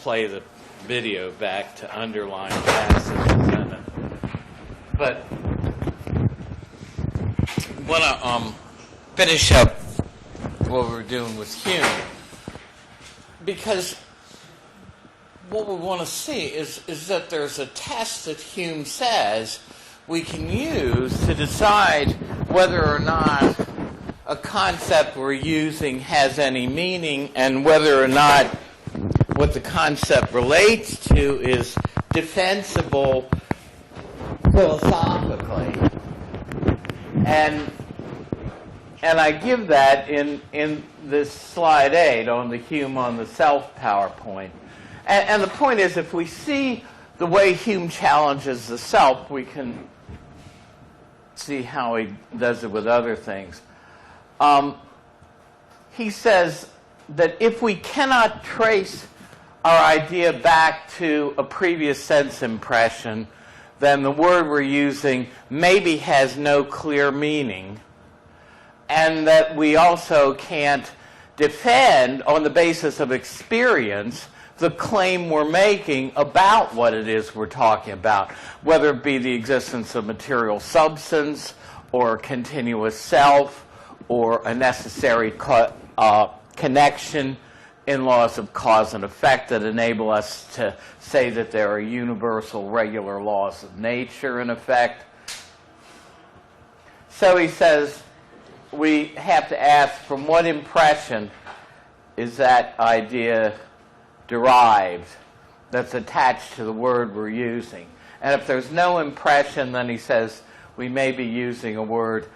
play the video back to underline passages. But I want to finish up what we're doing with Hume, because what we want to see is that there's a test that Hume says we can use to decide whether or not a concept we're using has any meaning and whether or not what the concept relates to is defensible philosophically. And I give that in this slide 8 on the Hume on the self PowerPoint. And the point is, if we see the way Hume challenges the self, we can see how he does it with other things. He says that if we cannot trace our idea back to a previous sense impression, then the word we're using maybe has no clear meaning, and that we also can't defend on the basis of experience the claim we're making about what it is we're talking about, whether it be the existence of material substance or continuous self or a necessary connection in laws of cause and effect that enable us to say that there are universal regular laws of nature in effect. So he says we have to ask, from what impression is that idea derived that's attached to the word we're using? And if there's no impression, then he says we may be using a word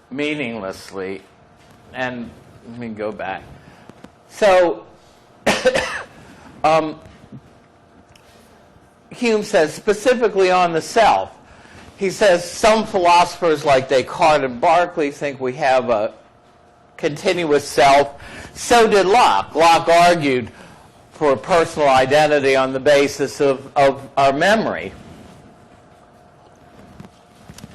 meaninglessly. And let me go back. So Hume says specifically on the self, he says some philosophers like Descartes and Berkeley think we have a continuous self. So did Locke. Locke argued for personal identity on the basis of our memory.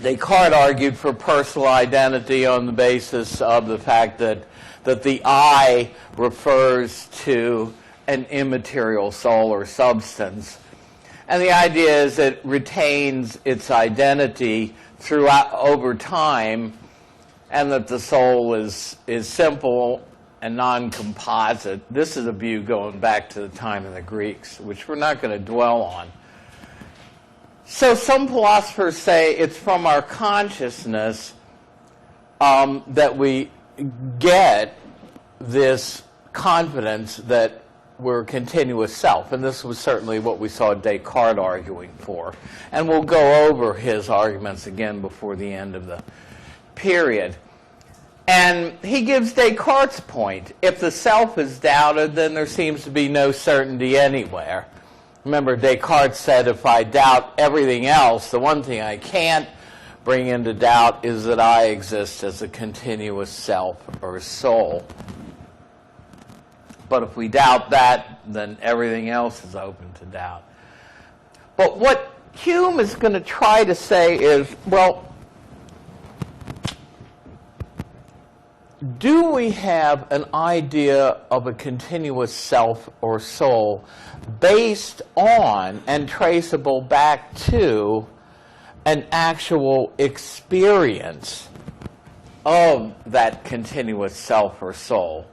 Descartes argued for personal identity on the basis of the fact that the I refers to an immaterial soul or substance. And the idea is it retains its identity throughout over time, and that the soul is simple and non-composite. This is a view going back to the time of the Greeks, which we're not going to dwell on. So some philosophers say it's from our consciousness that we get this confidence that we're a continuous self. And this was certainly what we saw Descartes arguing for. And we'll go over his arguments again before the end of the period. And he gives Descartes' point. If the self is doubted, then there seems to be no certainty anywhere. Remember, Descartes said, if I doubt everything else, the one thing I can't bring into doubt is that I exist as a continuous self or soul. But if we doubt that, then everything else is open to doubt. But what Hume is going to try to say is, well, do we have an idea of a continuous self or soul based on and traceable back to an actual experience of that continuous self or soul?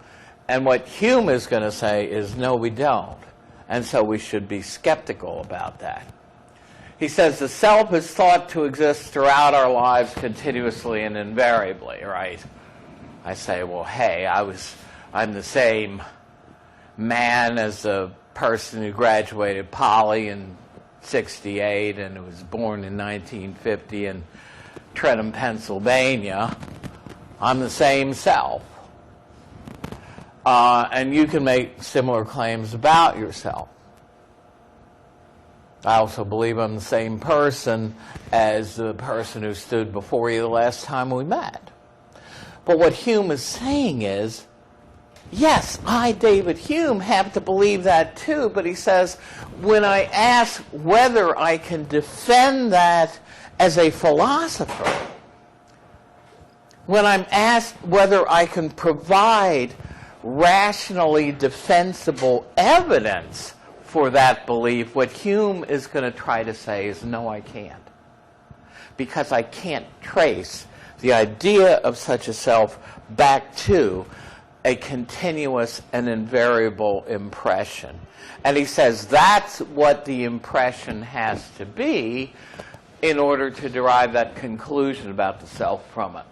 And what Hume is going to say is, no, we don't. And so we should be skeptical about that. He says the self is thought to exist throughout our lives continuously and invariably, right? I say, well, hey, I'm the same man as the person who graduated Poly in '68 and who was born in 1950 in Trenton, Pennsylvania. I'm the same self. And you can make similar claims about yourself. I also believe I'm the same person as the person who stood before you the last time we met. But what Hume is saying is, yes, I, David Hume, have to believe that too, but he says, when I ask whether I can defend that as a philosopher, when I'm asked whether I can provide rationally defensible evidence for that belief, what Hume is going to try to say is, no, I can't. Because I can't trace the idea of such a self back to a continuous and invariable impression. And he says that's what the impression has to be in order to derive that conclusion about the self from it.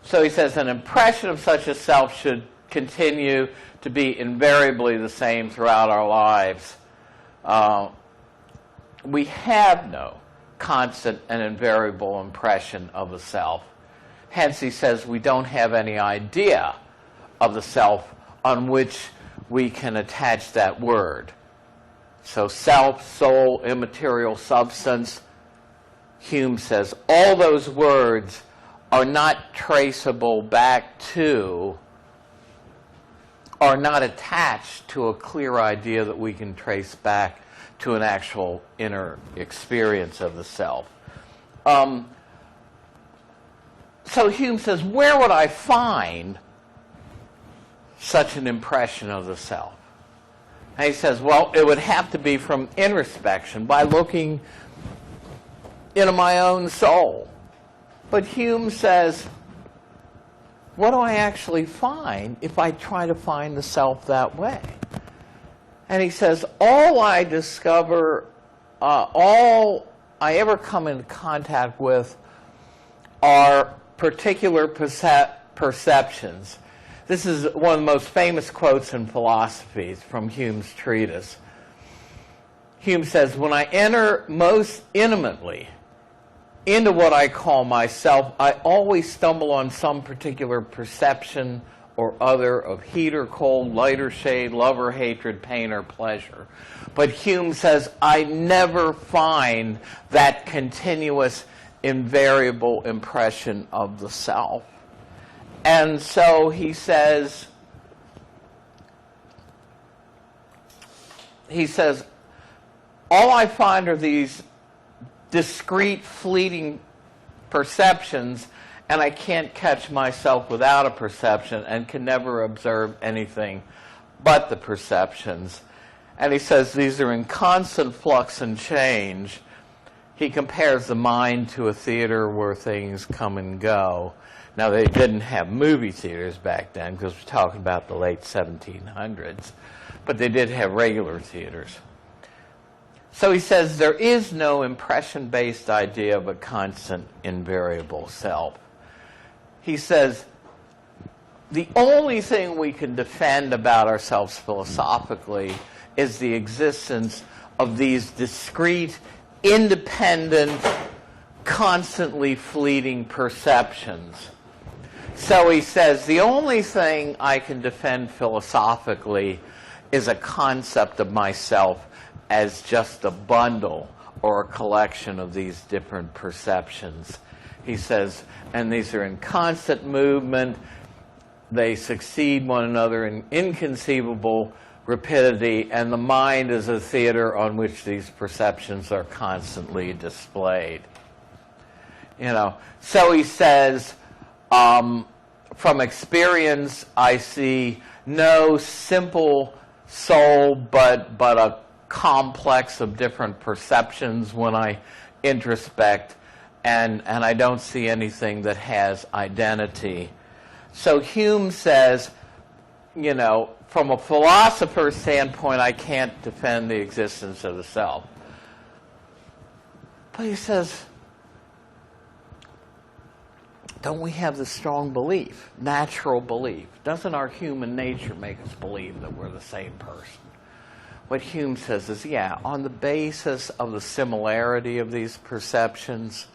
So he says an impression of such a self should continue to be invariably the same throughout our lives. We have no constant and invariable impression of the self. Hence, he says we don't have any idea of the self on which we can attach that word. So self, soul, immaterial substance, Hume says all those words are not traceable back to, are not attached to a clear idea that we can trace back to an actual inner experience of the self. So Hume says, where would I find such an impression of the self? And he says, well, it would have to be from introspection, by looking into my own soul. But Hume says, what do I actually find if I try to find the self that way? And he says, all I discover, all I ever come into contact with are particular perceptions. This is one of the most famous quotes in philosophy from Hume's treatise. Hume says, when I enter most intimately into what I call myself, I always stumble on some particular perception or other of heat or cold, light or shade, love or hatred, pain or pleasure. But Hume says, I never find that continuous, invariable impression of the self. And so he says, all I find are these discrete, fleeting perceptions, and I can't catch myself without a perception and can never observe anything but the perceptions. And he says these are in constant flux and change. He compares the mind to a theater where things come and go. Now, they didn't have movie theaters back then because we're talking about the late 1700s, but they did have regular theaters. So he says there is no impression-based idea of a constant, invariable self. He says the only thing we can defend about ourselves philosophically is the existence of these discrete, independent, constantly fleeting perceptions. So he says the only thing I can defend philosophically is a concept of myself as just a bundle or a collection of these different perceptions. He says, and these are in constant movement. They succeed one another in inconceivable rapidity, and the mind is a theater on which these perceptions are constantly displayed. So he says, from experience, I see no simple soul, but a complex of different perceptions when I introspect, and I don't see anything that has identity. So Hume says, from a philosopher's standpoint, I can't defend the existence of the self. But he says, don't we have the strong belief, natural belief? Doesn't our human nature make us believe that we're the same person? What Hume says is, yeah, on the basis of the similarity of these perceptions,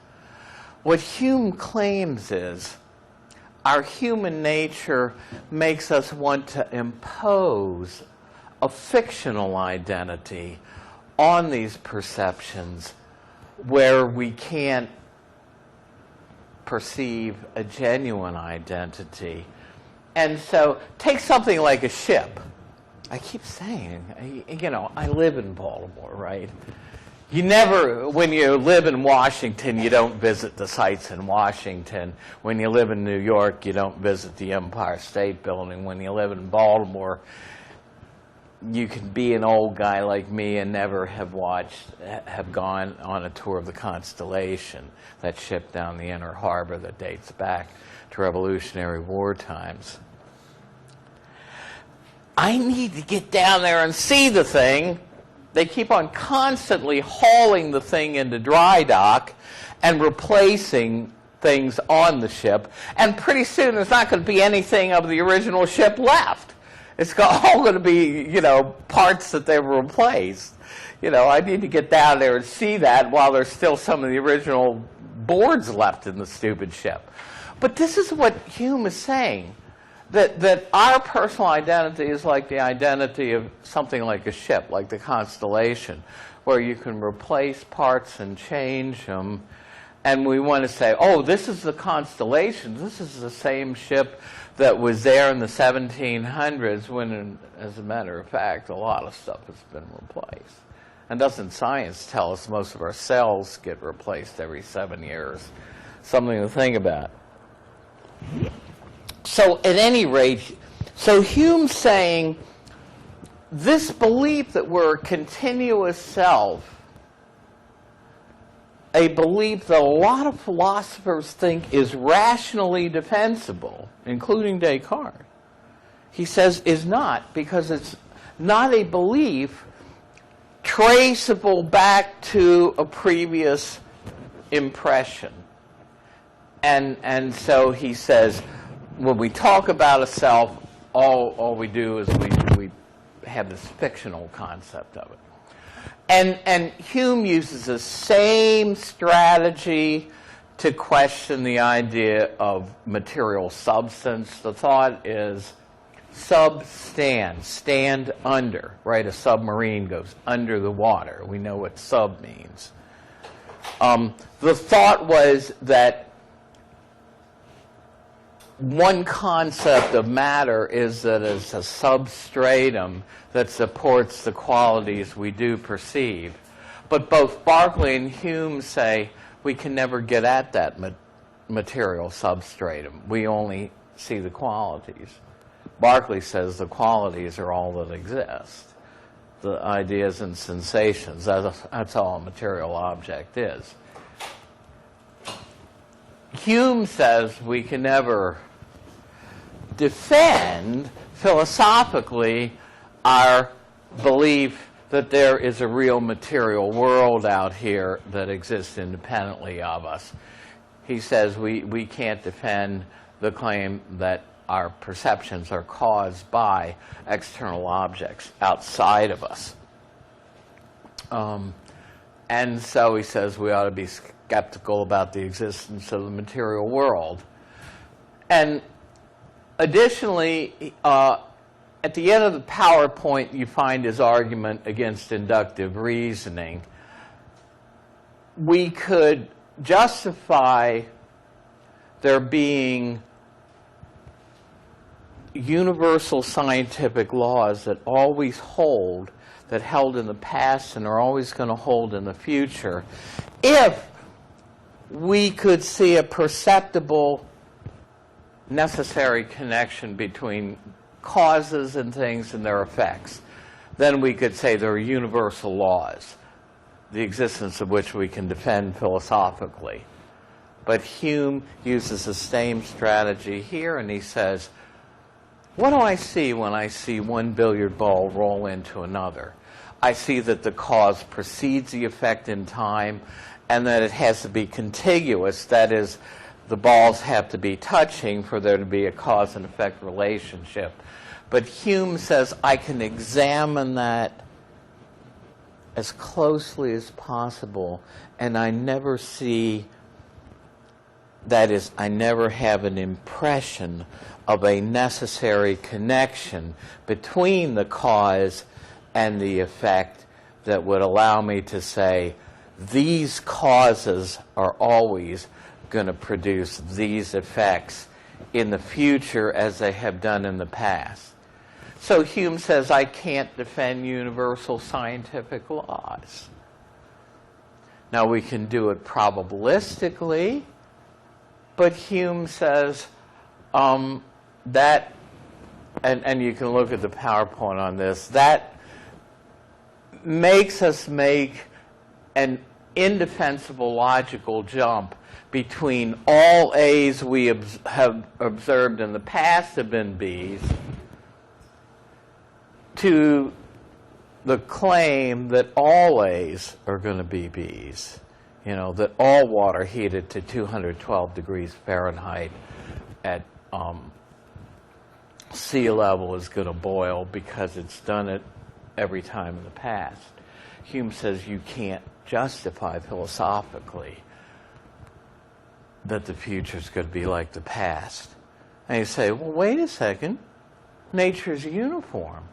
what Hume claims is our human nature makes us want to impose a fictional identity on these perceptions where we can't perceive a genuine identity. And so take something like a ship. I keep saying, I live in Baltimore, right? You never, when you live in Washington, you don't visit the sites in Washington. When you live in New York, you don't visit the Empire State Building. When you live in Baltimore, you can be an old guy like me and never have gone on a tour of the Constellation, that ship down the Inner Harbor that dates back to Revolutionary War times. I need to get down there and see the thing. They keep on constantly hauling the thing into dry dock and replacing things on the ship, and pretty soon there's not going to be anything of the original ship left. It's all going to be, parts that they replaced. I need to get down there and see that while there's still some of the original boards left in the stupid ship. But this is what Hume is saying, that our personal identity is like the identity of something like a ship, like the Constellation, where you can replace parts and change them. And we want to say, oh, this is the Constellation. This is the same ship that was there in the 1700s when, as a matter of fact, a lot of stuff has been replaced. And doesn't science tell us most of our cells get replaced every 7 years? Something to think about. So at any rate, so Hume's saying this belief that we're a continuous self, a belief that a lot of philosophers think is rationally defensible, including Descartes, he says is not, because it's not a belief traceable back to a previous impression. And so he says, when we talk about a self, all we do is we have this fictional concept of it. And Hume uses the same strategy to question the idea of material substance. The thought is substand, stand under, right? A submarine goes under the water. We know what sub means. The thought was that one concept of matter is that it's a substratum that supports the qualities we do perceive. But both Berkeley and Hume say we can never get at that material substratum. We only see the qualities. Berkeley says the qualities are all that exist. The ideas and sensations, that's all a material object is. Hume says we can never defend philosophically our belief that there is a real material world out here that exists independently of us. He says we can't defend the claim that our perceptions are caused by external objects outside of us. And so he says we ought to be skeptical about the existence of the material world. And additionally, at the end of the PowerPoint, you find his argument against inductive reasoning. We could justify there being universal scientific laws that always hold, that held in the past and are always going to hold in the future, if we could see a perceptible, necessary connection between causes and things and their effects. Then we could say there are universal laws, the existence of which we can defend philosophically. But Hume uses the same strategy here, and he says, what do I see when I see one billiard ball roll into another? I see that the cause precedes the effect in time, and that it has to be contiguous. That is, the balls have to be touching for there to be a cause and effect relationship. But Hume says I can examine that as closely as possible, and I never see, that is, I never have an impression of a necessary connection between the cause and the effect that would allow me to say these causes are always going to produce these effects in the future as they have done in the past. So Hume says I can't defend universal scientific laws. Now we can do it probabilistically, but Hume says that and you can look at the PowerPoint on this, that makes us make an indefensible logical jump between all A's we have observed in the past have been B's to the claim that all A's are going to be B's. You know, that all water heated to 212 degrees Fahrenheit at sea level is going to boil because it's done it every time in the past. Hume says you can't justify philosophically that the future is going to be like the past. And you say, well, wait a second. Nature's uniform.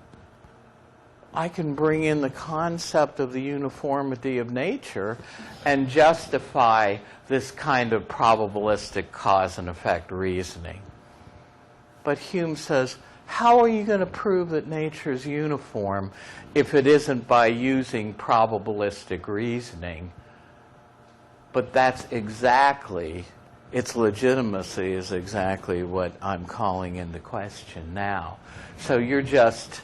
I can bring in the concept of the uniformity of nature and justify this kind of probabilistic cause and effect reasoning. But Hume says, how are you going to prove that nature is uniform if it isn't by using probabilistic reasoning? But that's exactly, its legitimacy is exactly what I'm calling into question now. So you're just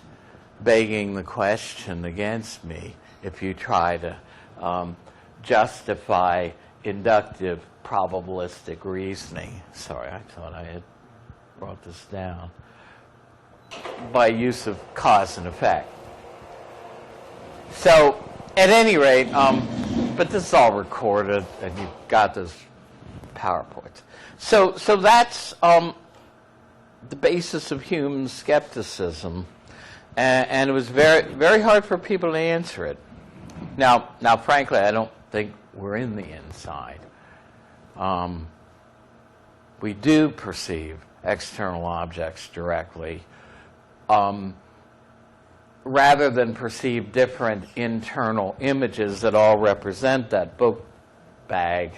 begging the question against me if you try to justify inductive probabilistic reasoning. Sorry, I thought I had brought this down. By use of cause and effect. So, at any rate, but this is all recorded, and you've got those PowerPoints. So that's the basis of Hume's skepticism, and it was very, very hard for people to answer it. Now, frankly, I don't think we're in the inside. We do perceive external objects directly, rather than perceive different internal images that all represent that book bag.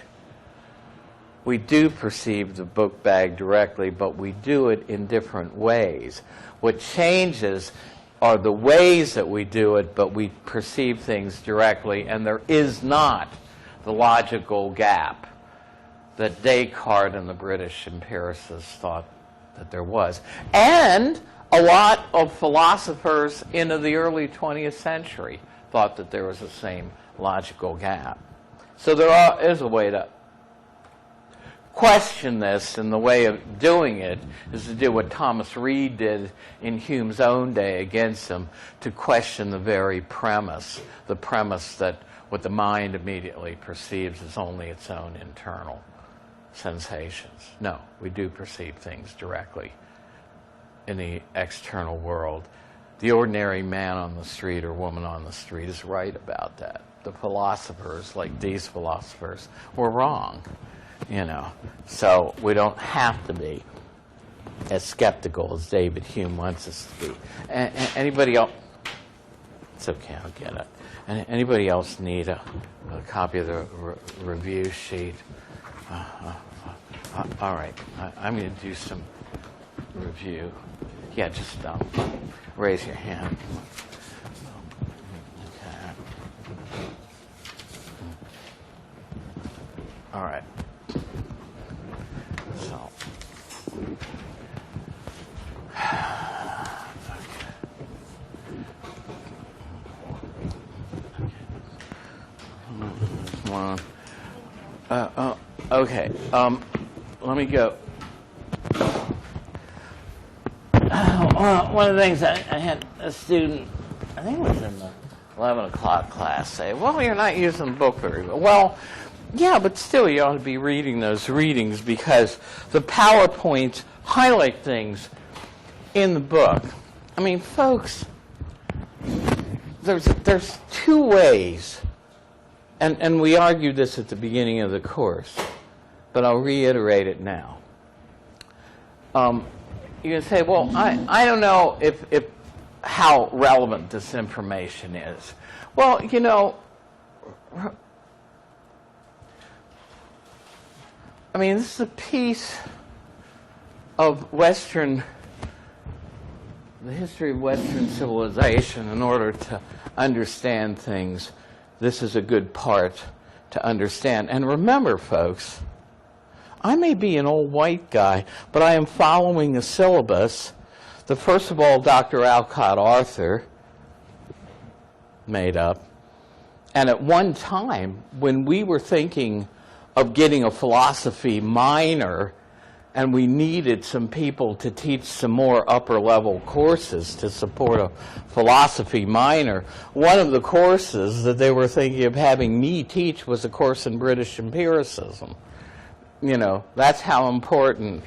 We do perceive the book bag directly, but we do it in different ways. What changes are the ways that we do it, but we perceive things directly, and there is not the logical gap that Descartes and the British empiricists thought that there was. And a lot of philosophers into the early 20th century thought that there was the same logical gap. So there is a way to question this, and the way of doing it is to do what Thomas Reid did in Hume's own day against him, to question the very premise, the premise that what the mind immediately perceives is only its own internal sensations. No, we do perceive things directly in the external world. The ordinary man on the street or woman on the street is right about that. The philosophers, like these philosophers, were wrong, you know. So we don't have to be as skeptical as David Hume wants us to be. Anybody else? It's okay, I'll get it. Anybody else need a copy of the review sheet? All right, I'm going to do some review. Yeah, just raise your hand. Okay. All right. So. Okay. Let me go. One of the things I had a student, I think it was in the 11 o'clock class, say, well, you're not using the book very well. Well, yeah, but still you ought to be reading those readings because the PowerPoints highlight things in the book. I mean, folks, there's two ways, and we argued this at the beginning of the course, but I'll reiterate it now. You can say, well, I don't know if how relevant this information is. Well, you know, I mean, this is a piece of the history of Western civilization. In order to understand things, this is a good part to understand. And remember, folks, I may be an old white guy, but I am following a syllabus the first of all, Dr. Alcott Arthur made up. And at one time, when we were thinking of getting a philosophy minor, and we needed some people to teach some more upper-level courses to support a philosophy minor, one of the courses that they were thinking of having me teach was a course in British empiricism. You know, that's how important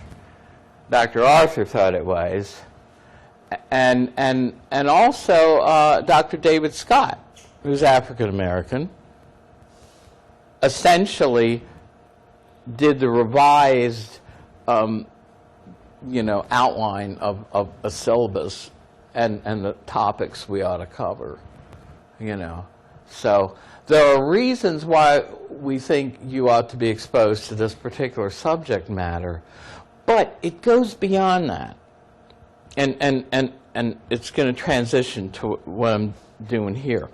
Dr. Arthur thought it was. And also Dr. David Scott, who's African American, essentially did the revised outline of a syllabus and the topics we ought to cover, So there are reasons why we think you ought to be exposed to this particular subject matter, but it goes beyond that. And it's going to transition to what I'm doing here.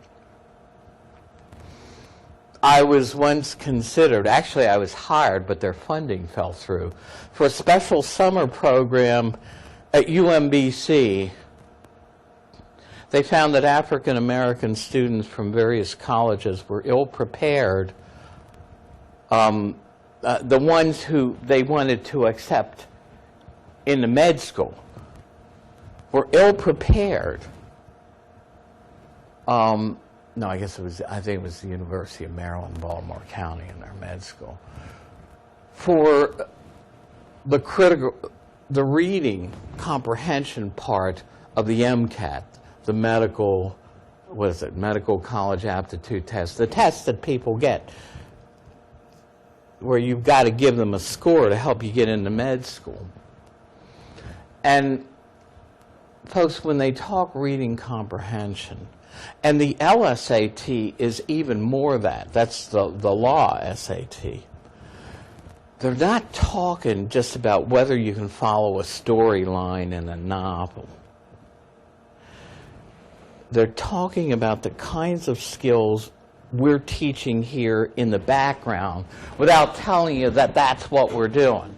I was once considered, actually I was hired, but their funding fell through, for a special summer program at UMBC. They found that African American students from various colleges were ill-prepared, the ones who they wanted to accept in the med school were ill-prepared. No, I think it was the University of Maryland, Baltimore County in their med school, for the reading comprehension part of the MCAT, the medical college aptitude test, the test that people get where you've got to give them a score to help you get into med school. And folks, when they talk reading comprehension, and the LSAT is even more that. That's the law SAT. They're not talking just about whether you can follow a storyline in a novel. They're talking about the kinds of skills we're teaching here in the background without telling you that that's what we're doing.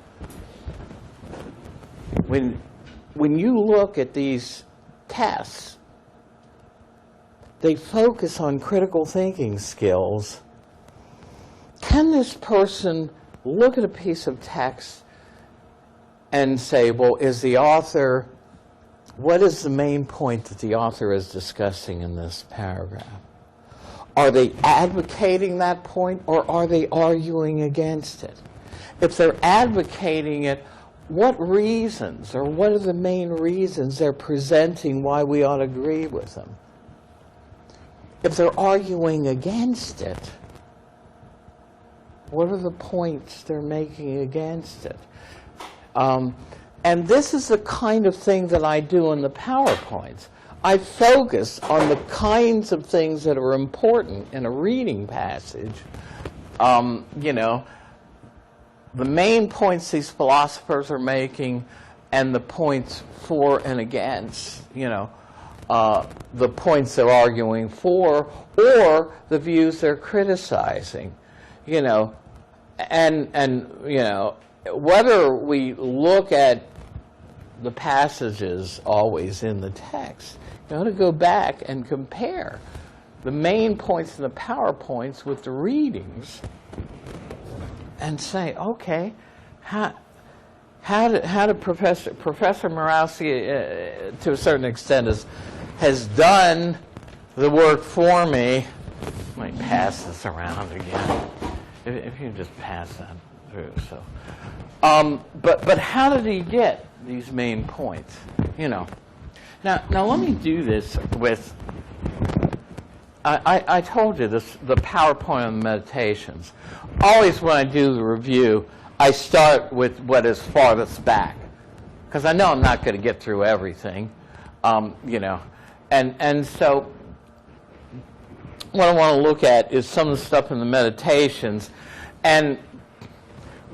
When you look at these tests, they focus on critical thinking skills. Can this person look at a piece of text and say, well, what is the main point that the author is discussing in this paragraph? Are they advocating that point, or are they arguing against it? If they're advocating it, what reasons, or what are the main reasons they're presenting why we ought to agree with them? If they're arguing against it, what are the points they're making against it? And this is the kind of thing that I do in the PowerPoints. I focus on the kinds of things that are important in a reading passage. The main points these philosophers are making, and the points for and against, the points they're arguing for, or the views they're criticizing, whether we look at the passages always in the text, you ought to go back and compare the main points in the PowerPoints with the readings and say, okay, how did Professor Morawski, to a certain extent, has done the work for me. Let me pass this around again. If you just pass that through. So, but how did he get these main points? Now let me do this with. I told you this, the PowerPoint on the meditations. Always when I do the review, I start with what is farthest back, because I know I'm not going to get through everything, And so what I want to look at is some of the stuff in the meditations, and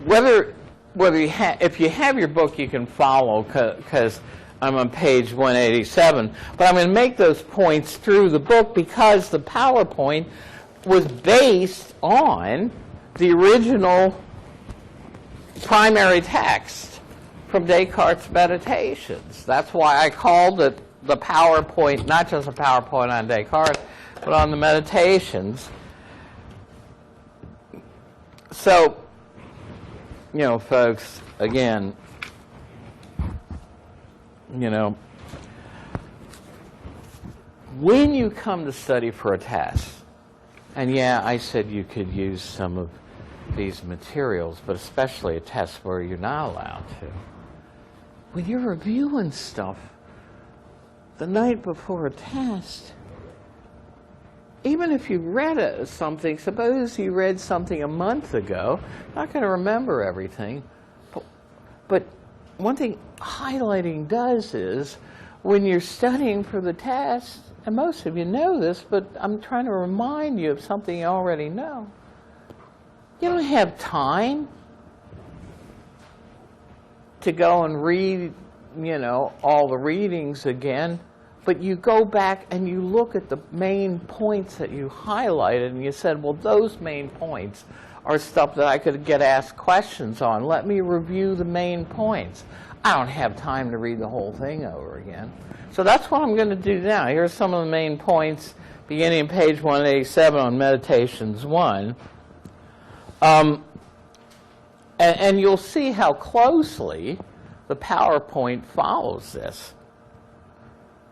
if you have your book, you can follow, because I'm on page 187. But I'm going to make those points through the book because the PowerPoint was based on the original primary text from Descartes' Meditations. That's why I called it the PowerPoint, not just a PowerPoint on Descartes, but on the Meditations. So, you know, folks, again, you know, when you come to study for a test, and yeah, I said you could use some of these materials, but especially a test where you're not allowed to. When you're reviewing stuff the night before a test, even if you read something, suppose you read something a month ago, not going to remember everything, but one thing highlighting does is when you're studying for the test, and most of you know this, but I'm trying to remind you of something you already know. You don't have time to go and read, you know, all the readings again, but you go back and you look at the main points that you highlighted, and you said, well, those main points are stuff that I could get asked questions on. Let me review the main points. I don't have time to read the whole thing over again. So that's what I'm going to do now. Here's some of the main points beginning on page 187 on Meditations 1. And you'll see how closely the PowerPoint follows this.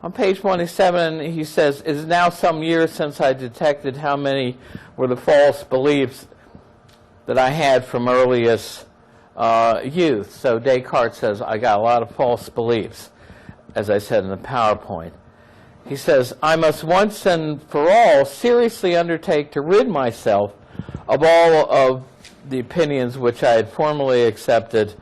On page 187, he says, it is now some years since I detected how many were the false beliefs that I had from earliest youth. So Descartes says, I got a lot of false beliefs, as I said in the PowerPoint. He says, I must once and for all seriously undertake to rid myself of all of the opinions which I had formerly accepted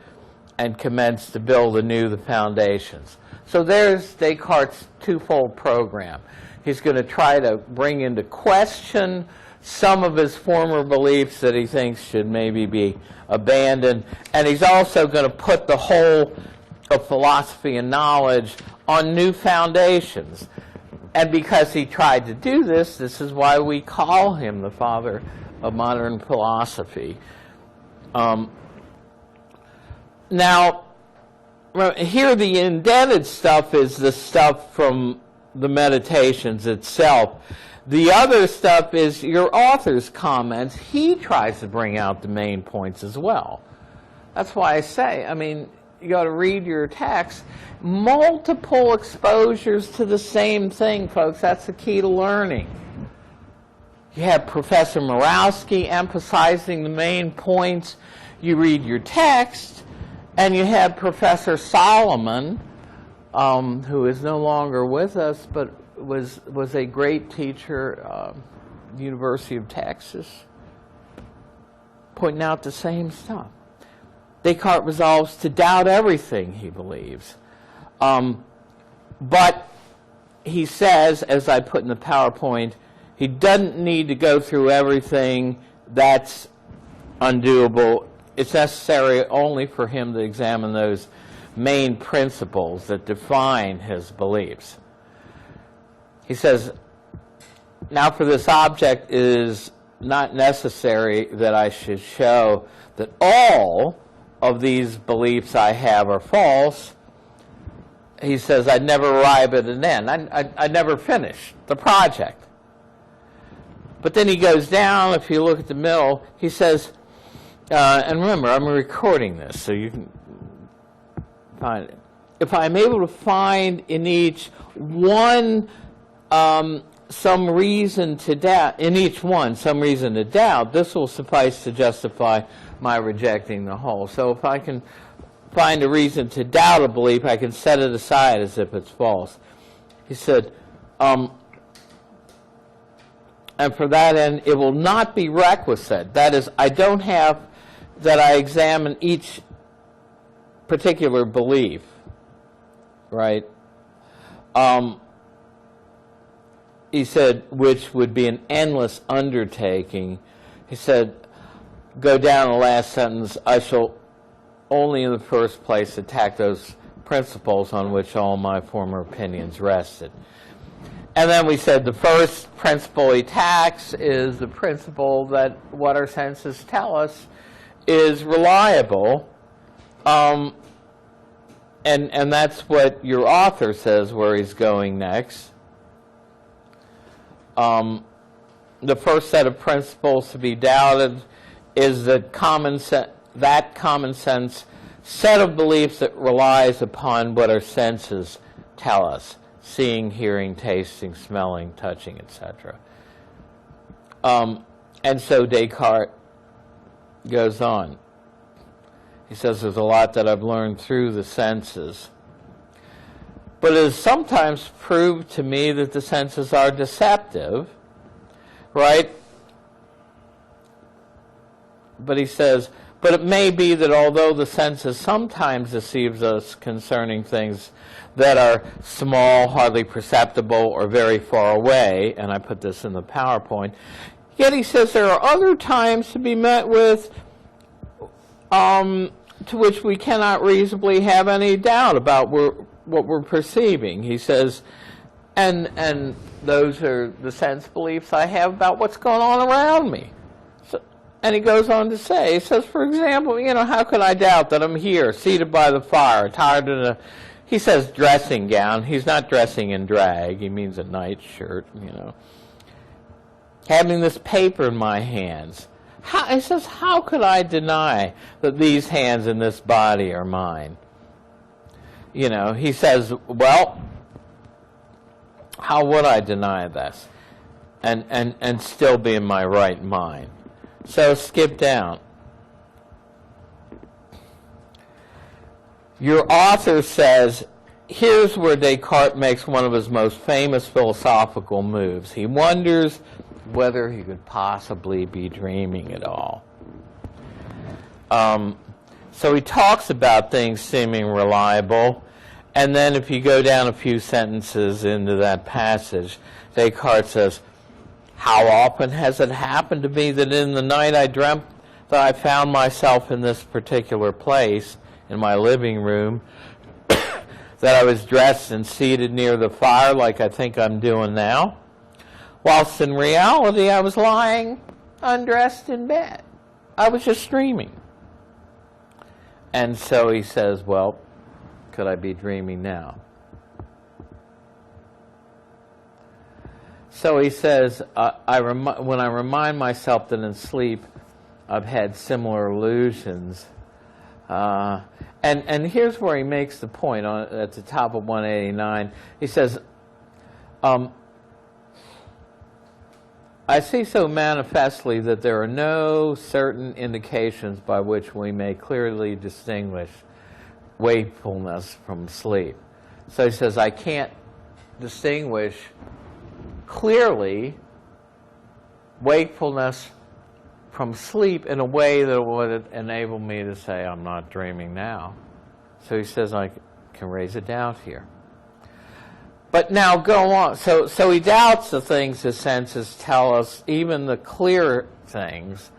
and commenced to build anew the foundations. So there's Descartes' twofold program. He's going to try to bring into question some of his former beliefs that he thinks should maybe be abandoned, and he's also going to put the whole of philosophy and knowledge on new foundations. And because he tried to do this, this is why we call him the father of modern philosophy. Now, here the indented stuff is the stuff from the Meditations itself. The other stuff is your author's comments. He tries to bring out the main points as well. That's why I say, I mean, you got to read your text. Multiple exposures to the same thing, folks. That's the key to learning. You have Professor Murawski emphasizing the main points. You read your text, and you have Professor Solomon, who is no longer with us, but was a great teacher, University of Texas, pointing out the same stuff. Descartes resolves to doubt everything he believes. But he says, as I put in the PowerPoint, he doesn't need to go through everything. That's undoable. It's necessary only for him to examine those main principles that define his beliefs. He says, now for this object, it is not necessary that I should show that all of these beliefs I have are false. He says, I'd never arrive at an end. I'd never finish the project. But then he goes down, if you look at the middle, he says, and remember, I'm recording this, so you can find it. If I'm able to find in each one some reason to doubt, in each one some reason to doubt, this will suffice to justify my rejecting the whole. So if I can find a reason to doubt a belief, I can set it aside as if it's false. He said, and for that end, it will not be requisite. That is, I don't have that I examine each particular belief, right? He said, which would be an endless undertaking. He said, go down the last sentence, I shall only in the first place attack those principles on which all my former opinions rested. And then we said the first principle he attacks is the principle that what our senses tell us is reliable. and that's what your author says where he's going next. The first set of principles to be doubted is that common sense set of beliefs that relies upon what our senses tell us: seeing, hearing, tasting, smelling, touching, etc. And so Descartes goes on. He says there's a lot that I've learned through the senses, but it is sometimes proved to me that the senses are deceptive, right? But he says, but it may be that although the senses sometimes deceives us concerning things that are small, hardly perceptible, or very far away, and I put this in the PowerPoint, yet he says there are other times to be met with to which we cannot reasonably have any doubt about what we're perceiving. He says, and those are the sense beliefs I have about what's going on around me. So, and he goes on to say, he says, for example, how could I doubt that I'm here, seated by the fire, attired in a, he says dressing gown. He's not dressing in drag. He means a nightshirt, having this paper in my hands. He says, how could I deny that these hands and this body are mine? He says, well, how would I deny this and still be in my right mind? So skip down. Your author says, here's where Descartes makes one of his most famous philosophical moves. He wonders whether he could possibly be dreaming at all. So he talks about things seeming reliable, and then if you go down a few sentences into that passage, Descartes says, how often has it happened to me that in the night I dreamt that I found myself in this particular place, in my living room, that I was dressed and seated near the fire like I think I'm doing now, whilst in reality I was lying undressed in bed. I was just dreaming. And so he says, well, could I be dreaming now? So he says, when I remind myself that in sleep I've had similar illusions, and here's where he makes the point at the top of 189. He says, I see so manifestly that there are no certain indications by which we may clearly distinguish wakefulness from sleep. So he says, I can't distinguish clearly wakefulness from sleep in a way that would enable me to say I'm not dreaming now. So he says I can raise a doubt here. But now go on. So he doubts the things his senses tell us, even the clear things,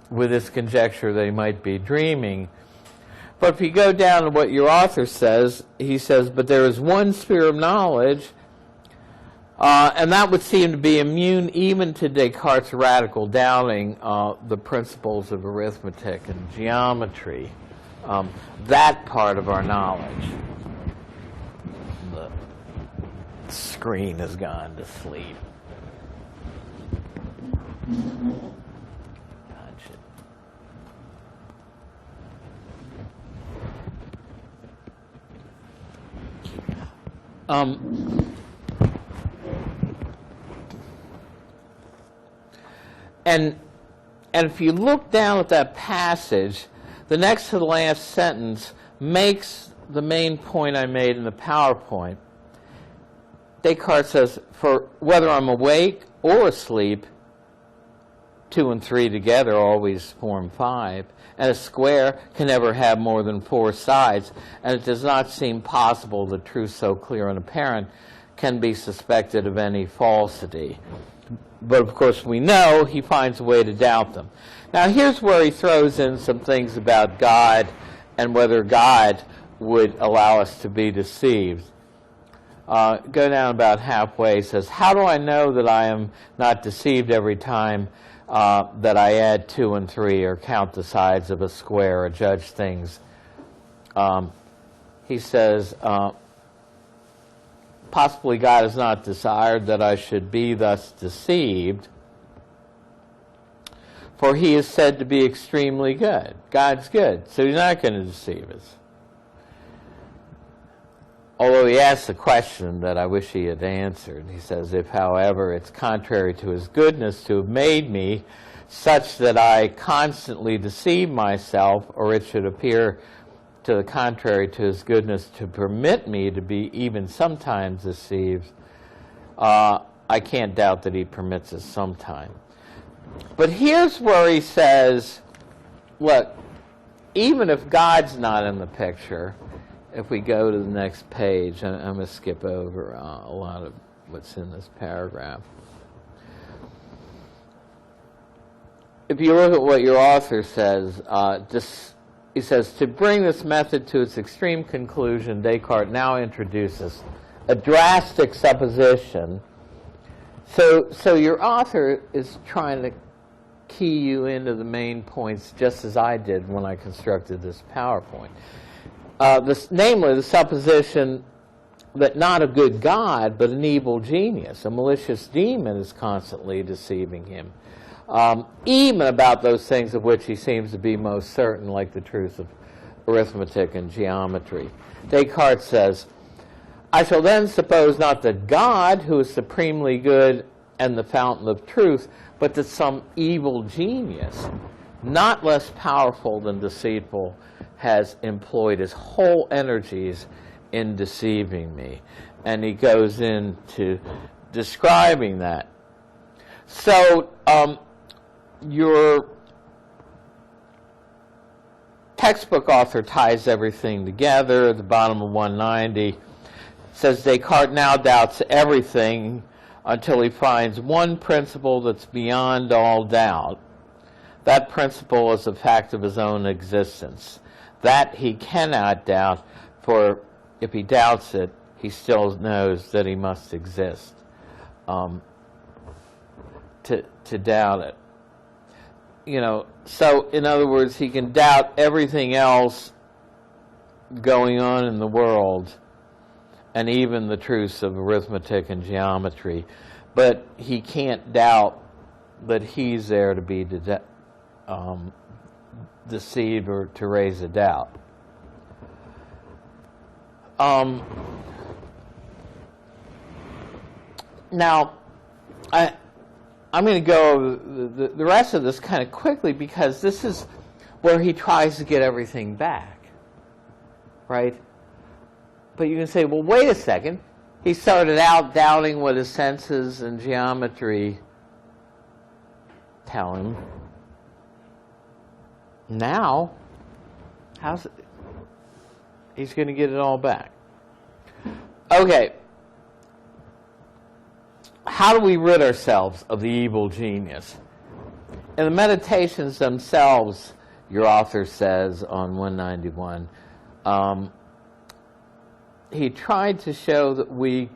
with this conjecture that he might be dreaming. But if you go down to what your author says, he says, but there is one sphere of knowledge, and that would seem to be immune even to Descartes' radical doubting the principles of arithmetic and geometry, that part of our knowledge. The screen has gone to sleep. And if you look down at that passage, the next to the last sentence makes the main point I made in the PowerPoint. Descartes says, for whether I'm awake or asleep, 2 and 3 together always form 5, and a square can never have more than 4 sides, and it does not seem possible that truth so clear and apparent can be suspected of any falsity. But of course we know he finds a way to doubt them. Now here's where he throws in some things about God and whether God would allow us to be deceived. Go down about halfway. He says, how do I know that I am not deceived every time that I add 2 and 3 or count the sides of a square or judge things he says, possibly God has not desired that I should be thus deceived, for he is said to be extremely good. God's good, so he's not going to deceive us. Although he asks a question that I wish he had answered. He says, if, however, it's contrary to his goodness to have made me such that I constantly deceive myself, or it should appear to the contrary to his goodness to permit me to be even sometimes deceived, I can't doubt that he permits us sometime. But here's where he says, look, even if God's not in the picture, if we go to the next page, I'm going to skip over a lot of what's in this paragraph. If you look at what your author says, he says, to bring this method to its extreme conclusion, Descartes now introduces a drastic supposition. So your author is trying to key you into the main points just as I did when I constructed this PowerPoint. Namely, the supposition that not a good God, but an evil genius, a malicious demon, is constantly deceiving him, even about those things of which he seems to be most certain, like the truth of arithmetic and geometry. Descartes says, I shall then suppose not that God, who is supremely good and the fountain of truth, but that some evil genius, not less powerful than deceitful, has employed his whole energies in deceiving me. And he goes into describing that. So your textbook author ties everything together. At the bottom of 190, says Descartes now doubts everything until he finds one principle that's beyond all doubt. That principle is the fact of his own existence. That he cannot doubt, for if he doubts it, he still knows that he must exist. To doubt it. You know, so in other words, he can doubt everything else going on in the world, and even the truths of arithmetic and geometry, but he can't doubt that he's there to be deceived or to raise a doubt. Now, I'm going to go over the rest of this kind of quickly, because this is where he tries to get everything back, right? But you can say, well, wait a second. He started out doubting what his senses and geometry tell him. Now, he's going to get it all back. Okay. How do we rid ourselves of the evil genius? In the meditations themselves, your author says on 191, he tried to show that we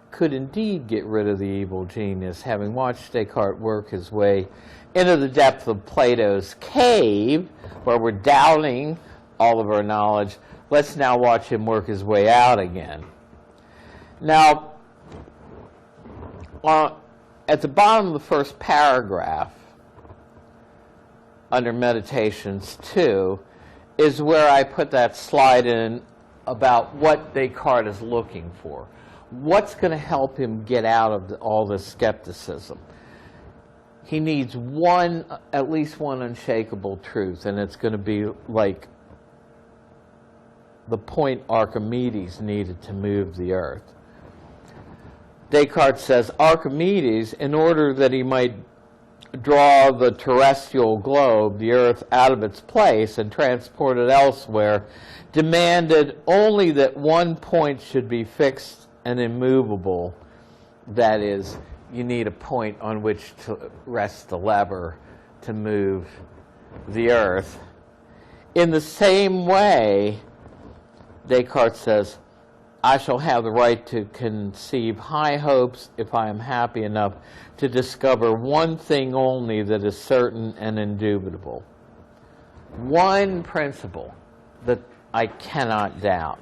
could indeed get rid of the evil genius, having watched Descartes work his way into the depth of Plato's cave, where we're doubting all of our knowledge. Let's now watch him work his way out again. Now, at the bottom of the first paragraph, under Meditations 2, is where I put that slide in about what Descartes is looking for. What's going to help him get out of all this skepticism? He needs at least one unshakable truth, and it's going to be like the point Archimedes needed to move the earth. Descartes says Archimedes, in order that he might draw the terrestrial globe, the earth, out of its place and transport it elsewhere, demanded only that one point should be fixed and immovable. That is, you need a point on which to rest the lever to move the earth. In the same way, Descartes says, I shall have the right to conceive high hopes if I am happy enough to discover one thing only that is certain and indubitable. One principle that I cannot doubt.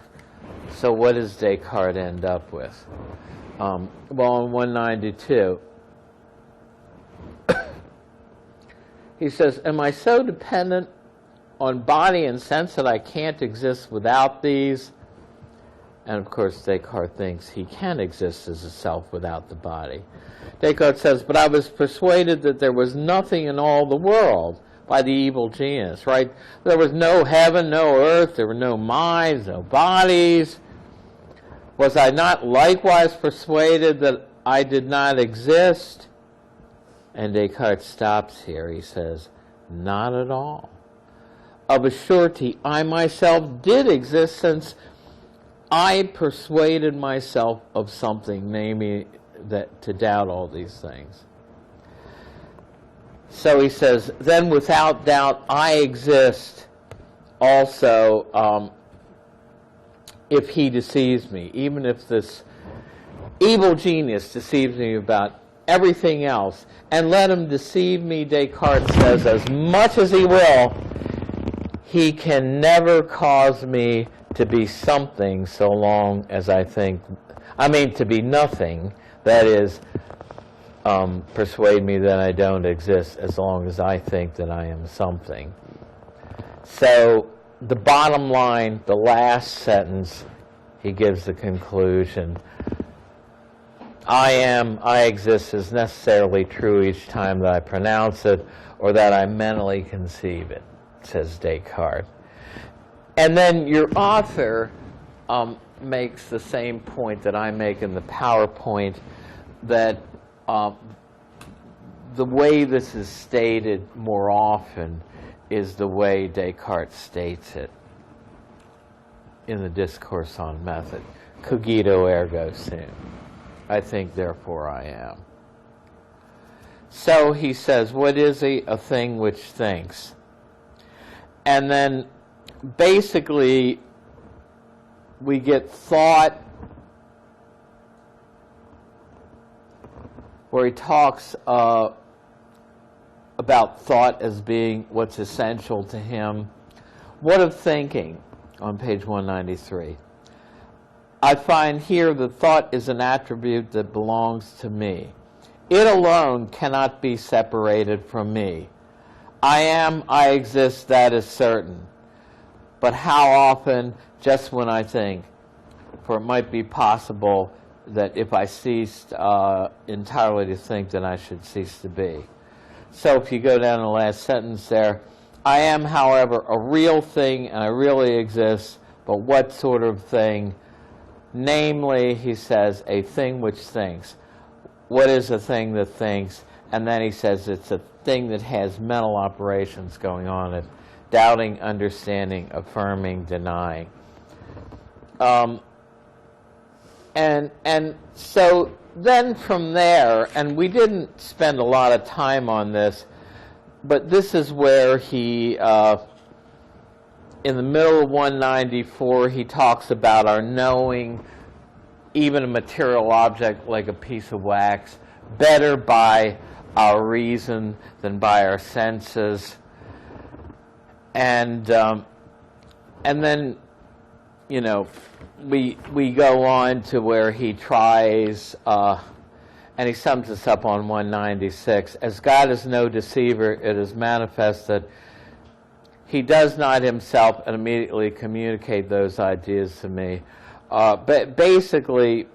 So what does Descartes end up with? Well, on 192, he says, am I so dependent on body and sense that I can't exist without these? And of course, Descartes thinks he can exist as a self without the body. Descartes says, but I was persuaded that there was nothing in all the world by the evil genius, right? There was no heaven, no earth, there were no minds, no bodies. Was I not likewise persuaded that I did not exist? And Descartes stops here. He says, not at all. Of a surety, I myself did exist, since I persuaded myself of something, namely that to doubt all these things. So he says, then without doubt I exist also, if he deceives me, even if this evil genius deceives me about everything else, and let him deceive me, Descartes says, as much as he will, he can never cause me to be something so long as to be nothing, that is, persuade me that I don't exist as long as I think that I am something. So the bottom line, the last sentence, he gives the conclusion. I exist is necessarily true each time that I pronounce it or that I mentally conceive it, says Descartes. And then your author makes the same point that I make in the PowerPoint, that the way this is stated more often is the way Descartes states it in the Discourse on Method. Cogito ergo sum. I think, therefore I am. So he says, what is a thing which thinks? And then basically we get thought, where he talks about thought as being what's essential to him. What of thinking, on page 193? I find here that thought is an attribute that belongs to me. It alone cannot be separated from me. I am, I exist, that is certain. But how often? Just when I think. For it might be possible that if I ceased entirely to think, then I should cease to be. So if you go down to the last sentence there, I am, however, a real thing, and I really exist, but what sort of thing? Namely, he says, a thing which thinks. What is a thing that thinks? And then he says it's a thing that has mental operations going on it, doubting, understanding, affirming, denying. And so then from there, and we didn't spend a lot of time on this, but this is where he, in the middle of 194, he talks about our knowing even a material object like a piece of wax better by our reason than by our senses. And then, you know, we go on to where he tries, and he sums this up on 196. As God is no deceiver, it is manifest that he does not himself immediately communicate those ideas to me. But basically,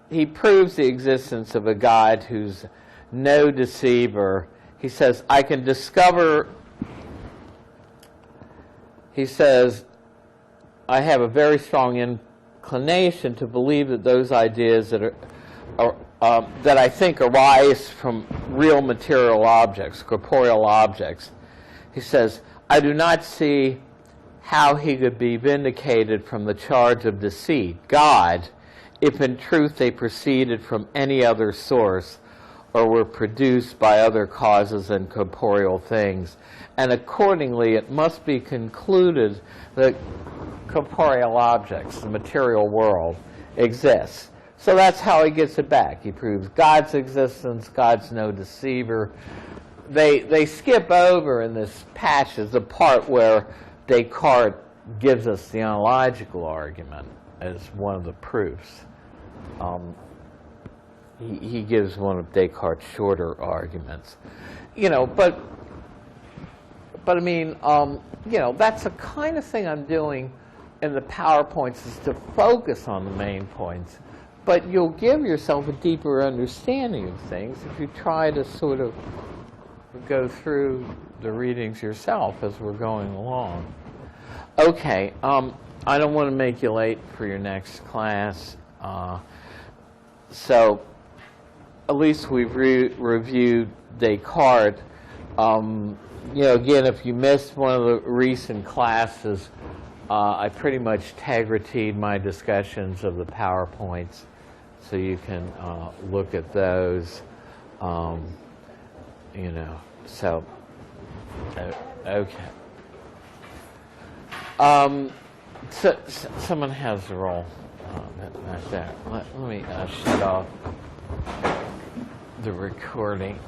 he proves the existence of a God who's no deceiver. He says, I can discover, he says, I have a very strong inclination to believe that those ideas that that I think arise from real material objects, corporeal objects. He says, I do not see how he could be vindicated from the charge of deceit, God, if in truth they proceeded from any other source or were produced by other causes than corporeal things. And accordingly, it must be concluded that corporeal objects, the material world, exists. So that's how he gets it back. He proves God's existence, God's no deceiver. They skip over in this passage the part where Descartes gives us the ontological argument as one of the proofs. He gives one of Descartes' shorter arguments. But I mean, that's the kind of thing I'm doing in the PowerPoints, is to focus on the main points. But you'll give yourself a deeper understanding of things if you try to sort of go through the readings yourself as we're going along. Okay, I don't want to make you late for your next class. So at least we've reviewed Descartes. Again, if you missed one of the recent classes, I pretty much tag-reteed my discussions of the PowerPoints, so you can look at those. So, okay. So someone has the roll back there. Let me shut off the recording.